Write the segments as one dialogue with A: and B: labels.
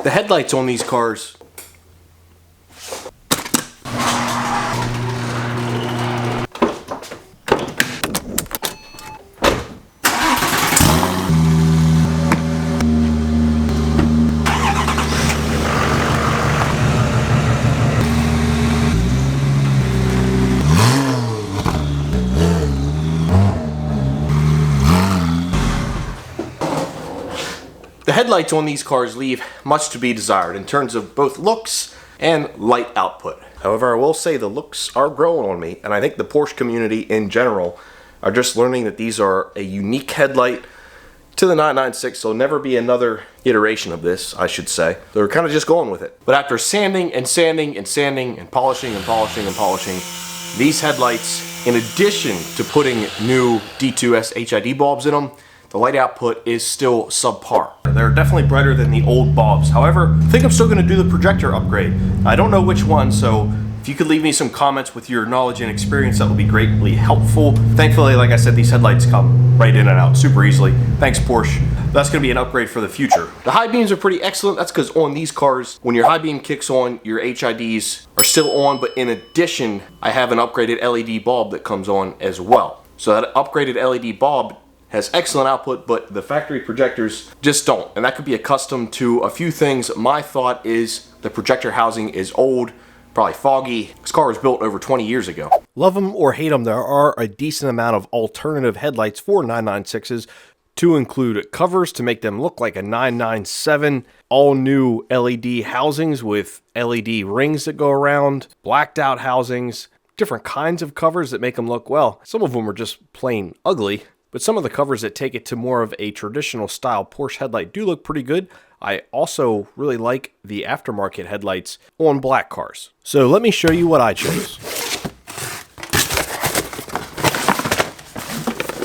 A: The headlights on these cars, leave much to be desired in terms of both looks and light output. However, I will say the looks are growing on me, and I think the Porsche community in general are just learning that these are a unique headlight to the 996. There'll never be another iteration of this, I should say. They're kind of just going with it. But after sanding and sanding and sanding and polishing and polishing and polishing, these headlights, in addition to putting new D2S HID bulbs in them, the light output is still subpar. They're definitely brighter than the old bulbs. However, I think I'm still going to do the projector upgrade. I don't know which one, so if you could leave me some comments with your knowledge and experience, that would be greatly helpful. Thankfully, like I said, these headlights come right in and out super easily. Thanks, Porsche. That's going to be an upgrade for the future. The high beams are pretty excellent. That's because on these cars, when your high beam kicks on, your HIDs are still on, but in addition, I have an upgraded LED bulb that comes on as well. So that upgraded LED bulb has excellent output, but the factory projectors just don't. And that could be accustomed to a few things. My thought is the projector housing is old, probably foggy. This car was built over 20 years ago. Love them or hate them, there are a decent amount of alternative headlights for 996s, to include covers to make them look like a 997, all new LED housings with LED rings that go around, blacked out housings, different kinds of covers that make them look, well, some of them are just plain ugly. But some of the covers that take it to more of a traditional style Porsche headlight do look pretty good. I also really like the aftermarket headlights on black cars. So let me show you what I chose.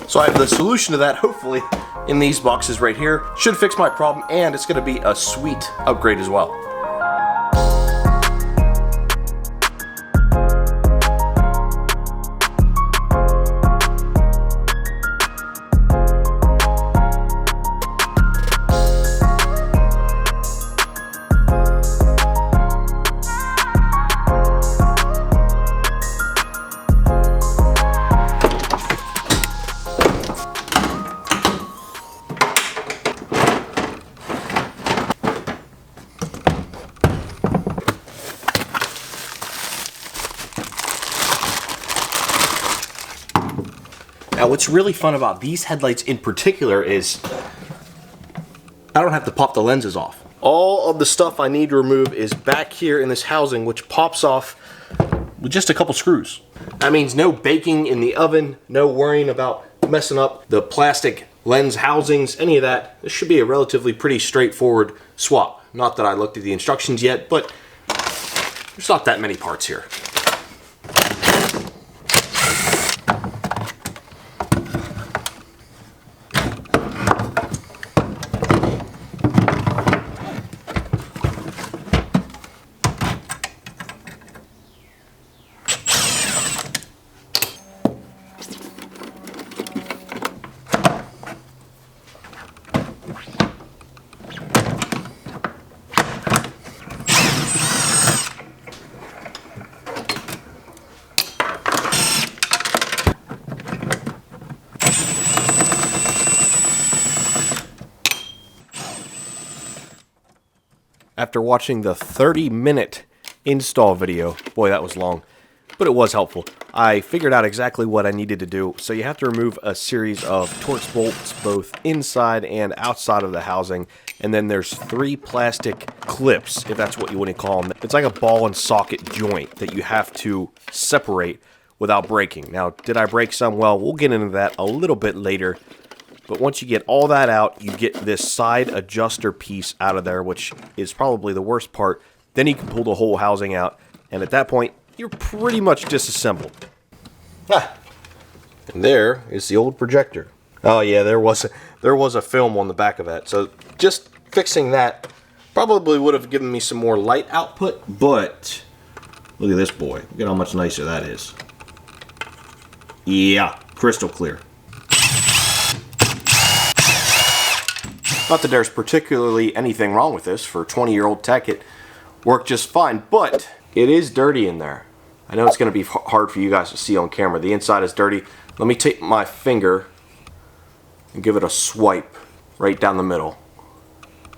A: So I have the solution to that, hopefully, in these boxes right here. Should fix my problem, and it's going to be a sweet upgrade as well. Now, what's really fun about these headlights in particular is I don't have to pop the lenses off. All of the stuff I need to remove is back here in this housing, which pops off with just a couple screws. That means no baking in the oven, no worrying about messing up the plastic lens housings, any of that. This should be a relatively pretty straightforward swap. Not that I looked at the instructions yet, but there's not that many parts here. After watching the 30-minute install video, boy, that was long, but it was helpful. I figured out exactly what I needed to do. So you have to remove a series of Torx bolts both inside and outside of the housing, and then there's 3 plastic clips, if that's what you want to call them. It's like a ball and socket joint that you have to separate without breaking. Now, did I break some? Well, we'll get into that a little bit later. But once you get all that out, you get this side adjuster piece out of there, which is probably the worst part. Then you can pull the whole housing out, and at that point, you're pretty much disassembled. Ah, and there is the old projector. Oh yeah, there was a film on the back of that. So just fixing that probably would have given me some more light output, but look at this boy. Look at how much nicer that is. Yeah, crystal clear. Not that there's particularly anything wrong with this. For a 20-year-old tech, it worked just fine, but it is dirty in there. I know it's going to be hard for you guys to see on camera. The inside is dirty. Let me take my finger and give it a swipe right down the middle.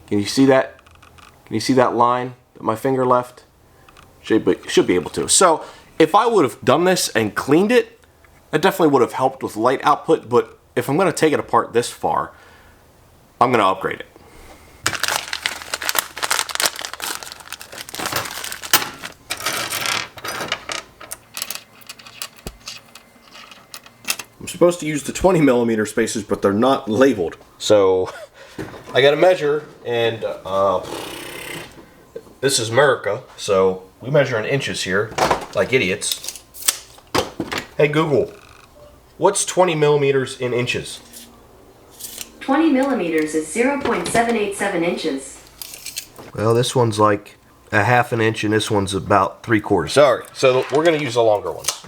A: Can you see that? Can you see that line that my finger left? Should be able to. So if I would have done this and cleaned it, that definitely would have helped with light output, but if I'm going to take it apart this far, I'm going to upgrade it. I'm supposed to use the 20mm spacers, but they're not labeled. So I got to measure, and this is America, so we measure in inches here, like idiots. Hey Google, what's 20mm in inches?
B: 20 millimeters is 0.787 inches.
A: Well, this one's like a half an inch, and this one's about 3/4. Sorry, so we're going to use the longer ones.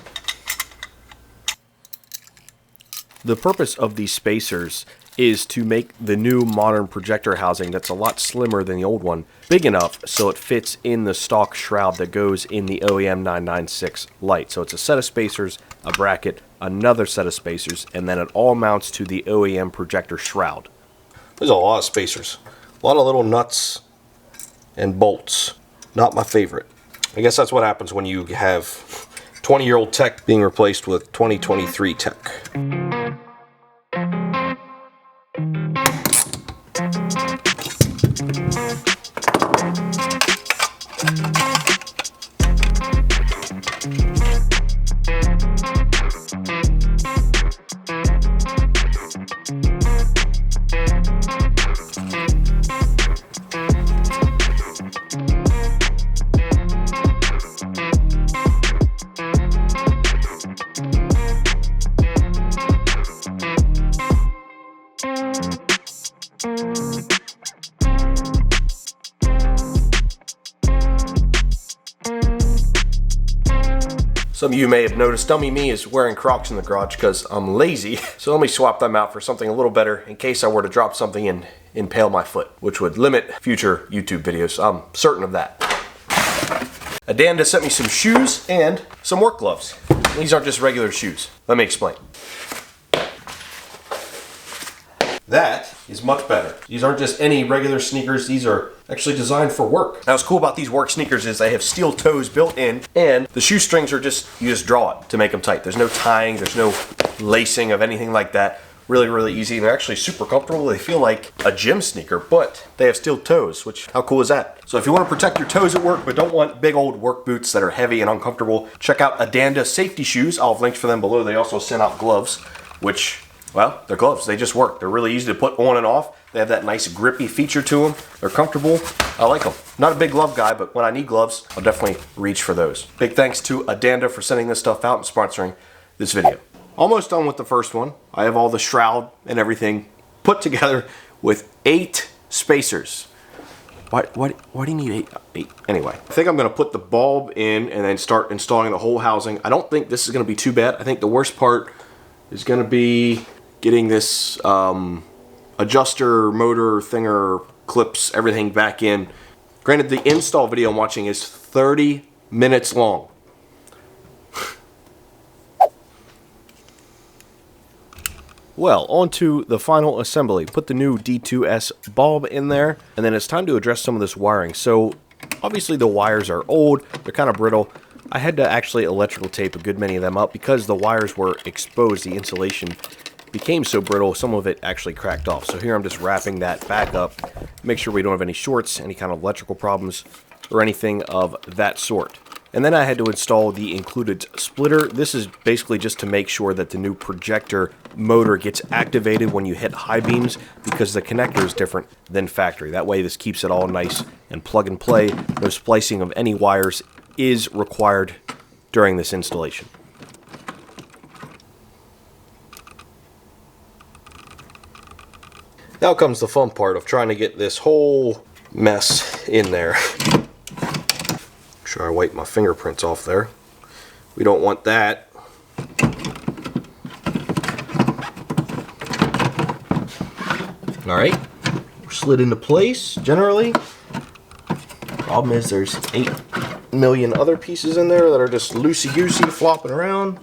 A: The purpose of these spacers is to make the new modern projector housing that's a lot slimmer than the old one big enough so it fits in the stock shroud that goes in the OEM 996 light. So it's a set of spacers, a bracket, another set of spacers, and then it all mounts to the OEM projector shroud. There's a lot of spacers. A lot of little nuts and bolts. Not my favorite. I guess that's what happens when you have 20-year-old tech being replaced with 2023 tech. Some of you may have noticed Dummy Me is wearing Crocs in the garage because I'm lazy, so let me swap them out for something a little better in case I were to drop something and impale my foot, which would limit future YouTube videos. I'm certain of that. Adanda sent me some shoes and some work gloves. These aren't just regular shoes. Let me explain. That is much better. These aren't just any regular sneakers. These are actually designed for work. Now what's cool about these work sneakers is they have steel toes built in, and the shoestrings are you just draw it to make them tight. There's no tying, there's no lacing of anything like that. Really, really easy. They're actually super comfortable. They feel like a gym sneaker, but they have steel toes, which, how cool is that? So if you want to protect your toes at work, but don't want big old work boots that are heavy and uncomfortable, check out Adanda safety shoes. I'll have links for them below. They also send out gloves, which, well, they're gloves. They just work. They're really easy to put on and off. They have that nice grippy feature to them. They're comfortable. I like them. Not a big glove guy, but when I need gloves, I'll definitely reach for those. Big thanks to Adanda for sending this stuff out and sponsoring this video. Almost done with the first one. I have all the shroud and everything put together with 8 spacers. Why do you need 8? Anyway, I think I'm going to put the bulb in and then start installing the whole housing. I don't think this is going to be too bad. I think the worst part is going to be getting this adjuster, motor, thinger, clips, everything back in. Granted, the install video I'm watching is 30 minutes long. Well, on to the final assembly. Put the new D2S bulb in there, and then it's time to address some of this wiring. So, obviously the wires are old, they're kind of brittle. I had to actually electrical tape a good many of them up because the wires were exposed. The insulation became so brittle, some of it actually cracked off. So here I'm just wrapping that back up, make sure we don't have any shorts, any kind of electrical problems, or anything of that sort. And then I had to install the included splitter. This is basically just to make sure that the new projector motor gets activated when you hit high beams, because the connector is different than factory. That way this keeps it all nice and plug and play. No splicing of any wires is required during this installation. Now comes the fun part of trying to get this whole mess in there. Make sure I wipe my fingerprints off there. We don't want that. Alright, we're slid into place generally. Problem is there's 8 million other pieces in there that are just loosey-goosey flopping around.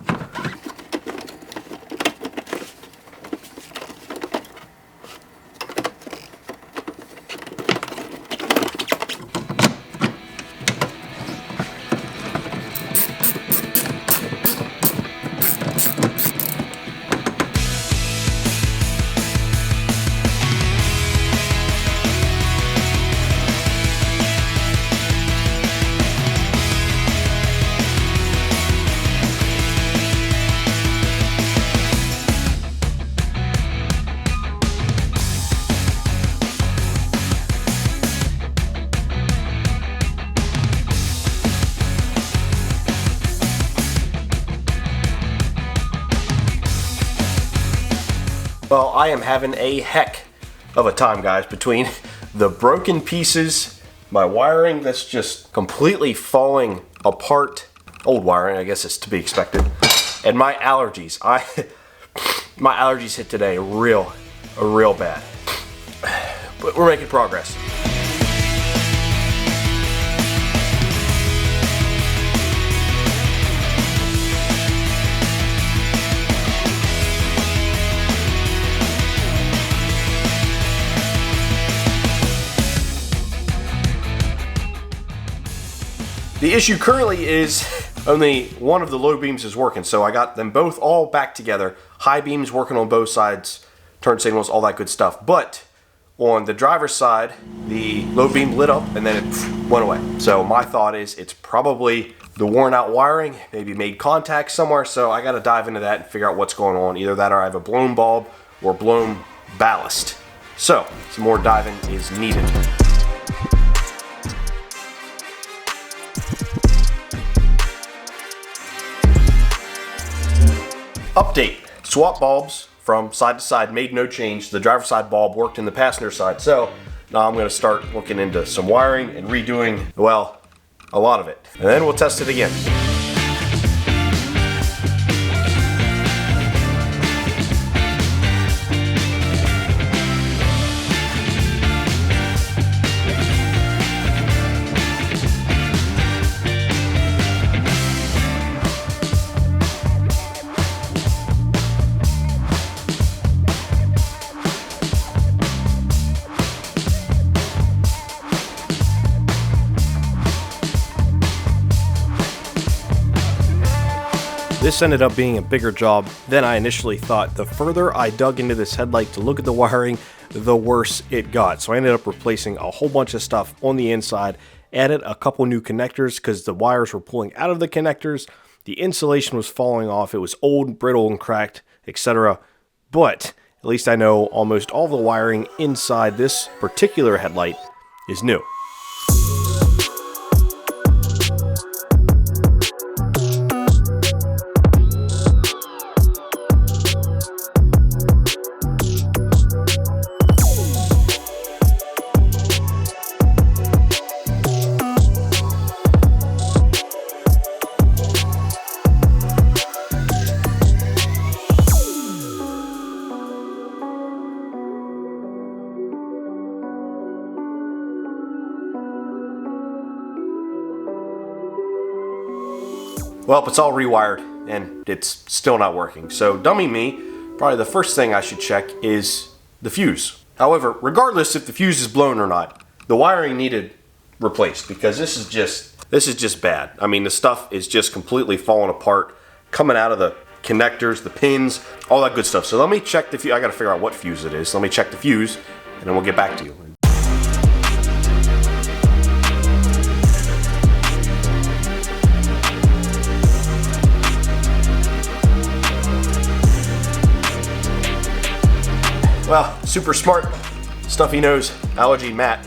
A: Well, I am having a heck of a time, guys, between the broken pieces, my wiring that's just completely falling apart, old wiring, I guess it's to be expected, and my allergies. My allergies hit today real bad. But we're making progress. The issue currently is only one of the low beams is working, so I got them both all back together. High beams working on both sides, turn signals, all that good stuff. But on the driver's side, the low beam lit up and then it went away. So my thought is it's probably the worn out wiring, maybe made contact somewhere, so I gotta dive into that and figure out what's going on. Either that or I have a blown bulb or blown ballast. So, some more diving is needed. Update, swap bulbs from side to side, made no change. The driver's side bulb worked in the passenger side. So now I'm gonna start looking into some wiring and redoing, well, a lot of it. And then we'll test it again. This ended up being a bigger job than I initially thought. The further I dug into this headlight to look at the wiring, the worse it got. So I ended up replacing a whole bunch of stuff on the inside, added a couple new connectors because the wires were pulling out of the connectors. The insulation was falling off. It was old, brittle, and cracked, etc. But at least I know almost all the wiring inside this particular headlight is new. Well, it's all rewired and it's still not working. So dummy me, probably the first thing I should check is the fuse. However, regardless if the fuse is blown or not, the wiring needed replaced because this is just bad. I mean, the stuff is just completely falling apart, coming out of the connectors, the pins, all that good stuff. So let me check the fuse. I gotta figure out what fuse it is. Let me check the fuse and then we'll get back to you. Well, super smart, stuffy nose, allergy Matt.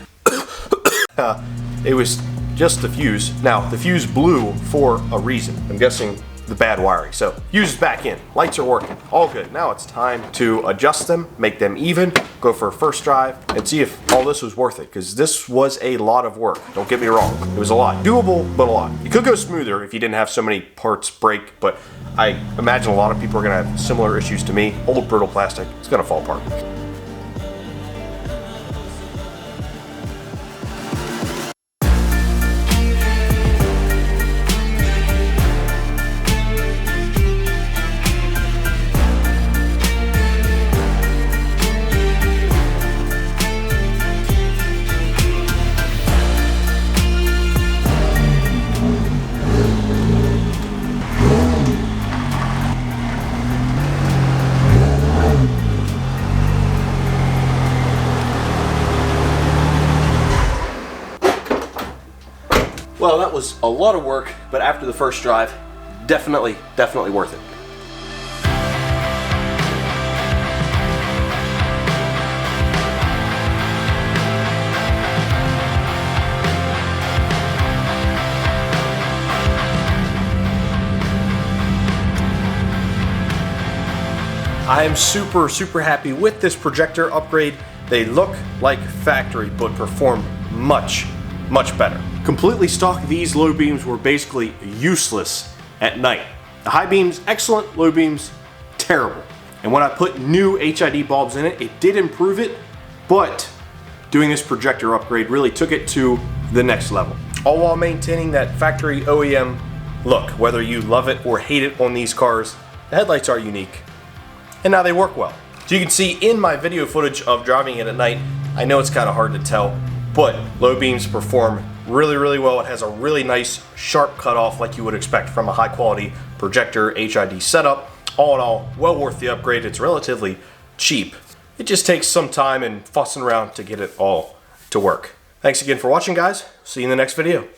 A: It was just the fuse. Now, the fuse blew for a reason. I'm guessing the bad wiring. So, fuse is back in, lights are working, all good. Now it's time to adjust them, make them even, go for a first drive, and see if all this was worth it, because this was a lot of work. Don't get me wrong, it was a lot. Doable, but a lot. It could go smoother if you didn't have so many parts break, but I imagine a lot of people are gonna have similar issues to me. Old brittle plastic, it's gonna fall apart. Well, that was a lot of work, but after the first drive, definitely worth it. I am super happy with this projector upgrade. They look like factory, but perform much better. Completely stock, these low beams were basically useless at night. The high beams, excellent. Low beams, terrible. And when I put new HID bulbs in it, it did improve it, but doing this projector upgrade really took it to the next level. All while maintaining that factory OEM look. Whether you love it or hate it on these cars, the headlights are unique. And now they work well. So you can see in my video footage of driving it at night, I know it's kind of hard to tell, but low beams perform really well. It has a really nice sharp cutoff like you would expect from a high quality projector HID setup. All in all, well worth the upgrade. It's relatively cheap. It just takes some time and fussing around to get it all to work. Thanks again for watching, guys. See you in the next video.